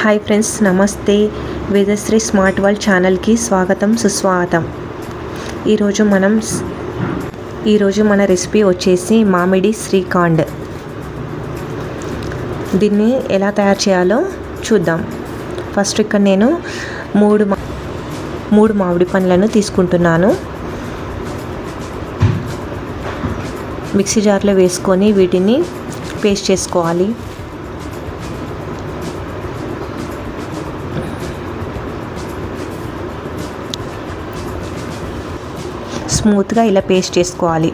Hi friends, నమస్తే. Vedasri smart world ఛానల్కి స్వాగతం, సుస్వాగతం. ఈరోజు మన రెసిపీ వచ్చేసి మామిడి శ్రీఖండ్. దీన్ని ఎలా తయారు చేయాలో చూద్దాం. ఫస్ట్ ఇక్కడ నేను మూడు మామిడి పండ్లను తీసుకుంటున్నాను. మిక్సీ జార్లో వేసుకొని వీటిని పేస్ట్ చేసుకోవాలి. స్మూత్గా ఇలా పేస్ట్ చేసుకోవాలి.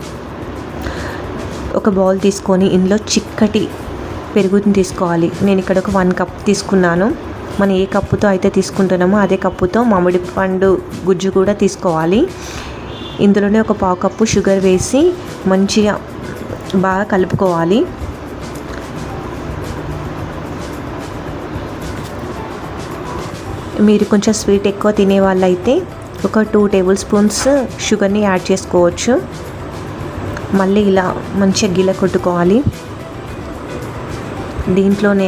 ఒక బౌల్ తీసుకొని ఇందులో చిక్కటి పెరుగుని తీసుకోవాలి. నేను ఇక్కడ ఒక 1 కప్ తీసుకున్నాను. మనం ఏ కప్పుతో అయితే తీసుకుంటున్నామో అదే కప్పుతో మామిడి పండు గుజ్జు కూడా తీసుకోవాలి. ఇందులోనే ఒక 1/2 కప్పు షుగర్ వేసి మంచిగా బాగా కలుపుకోవాలి. మీరు కొంచెం స్వీట్ ఎక్కువ తినే వాళ్ళైతే ఒక 2 టేబుల్ స్పూన్స్ షుగర్ని యాడ్ చేసుకోవచ్చు. మళ్ళీ ఇలా మంచిగా గిల కొట్టుకోవాలి. దీంట్లోనే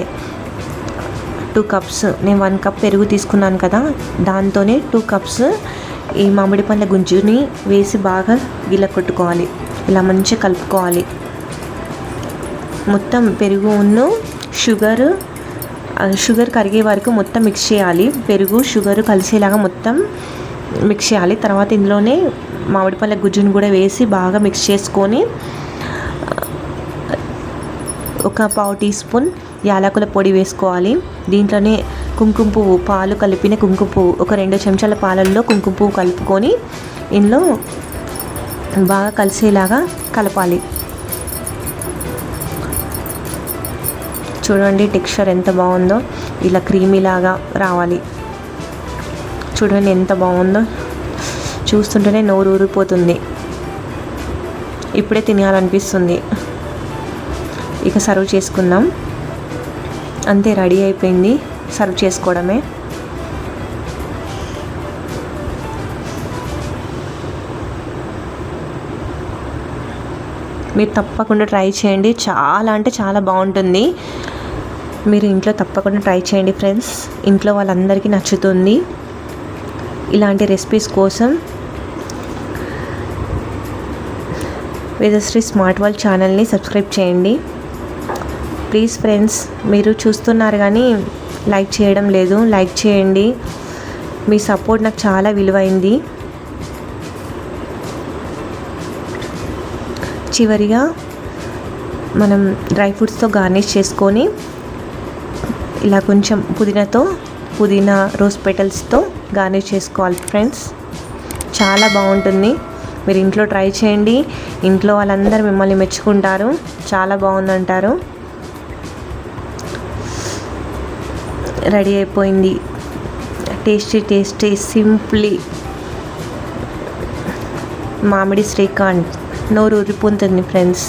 2 కప్స్, నేను 1 కప్ పెరుగు తీసుకున్నాను కదా, దాంతోనే 2 కప్స్ ఈ మామిడి పండ్ల గుజ్జుని వేసి బాగా గిల కొట్టుకోవాలి. ఇలా మంచిగా కలుపుకోవాలి. మొత్తం పెరుగును షుగర్ కరిగే వరకు మొత్తం మిక్స్ చేయాలి. పెరుగు షుగర్ కలిసేలాగా మొత్తం మిక్స్ చేయాలి. తర్వాత ఇందులోనే మామిడి పళ్ళ గుజ్జును కూడా వేసి బాగా మిక్స్ చేసుకొని ఒక 1/2 టీ స్పూన్ యాలకుల పొడి వేసుకోవాలి. దీంట్లోనే కుంకుమ పువ్వు, పాలు కలిపిన కుంకుమ పువ్వు, ఒక 2 చెంచాల పాలల్లో కుంకుమ పువ్వు కలుపుకొని ఇందులో బాగా కలిసేలాగా కలపాలి. చూడండి టెక్స్చర్ ఎంత బాగుందో, ఇలా క్రీమీలాగా రావాలి. చూడండి ఎంత బాగుందో, చూస్తుంటేనే నోరు ఊరిపోతుంది. ఇప్పుడే తినాలనిపిస్తుంది. ఇక సర్వ్ చేసుకుందాం. అంతే, రెడీ అయిపోయింది. సర్వ్ చేసుకోవడమే. మీరు తప్పకుండా ట్రై చేయండి. చాలా అంటే చాలా బాగుంటుంది. మీరు ఇంట్లో తప్పకుండా ట్రై చేయండి ఫ్రెండ్స్. ఇంట్లో వాళ్ళందరికీ నచ్చుతుంది. ఇలాంటి రెసిపీస్ కోసం వేదశ్రీ స్మార్ట్ వరల్డ్ ఛానల్ని సబ్స్క్రైబ్ చేయండి ప్లీజ్ ఫ్రెండ్స్. మీరు చూస్తున్నారు కానీ లైక్ చేయడం లేదు. లైక్ చేయండి. మీ సపోర్ట్ నాకు చాలా విలువైంది. చివరిగా మనం డ్రై ఫ్రూట్స్తో గార్నిష్ చేసుకొని ఇలా కొంచెం పుదీనా రోజ్ పెటల్స్తో గార్నిష్ చేసుకోవాలి ఫ్రెండ్స్. చాలా బాగుంటుంది. మీరు ఇంట్లో ట్రై చేయండి. ఇంట్లో వాళ్ళందరూ మిమ్మల్ని మెచ్చుకుంటారు. చాలా బాగుందంటారు. రెడీ అయిపోయింది. టేస్టీ సింప్లీ మామిడి శ్రీఖండ్. నోరు ఊరిపోతుంది ఫ్రెండ్స్.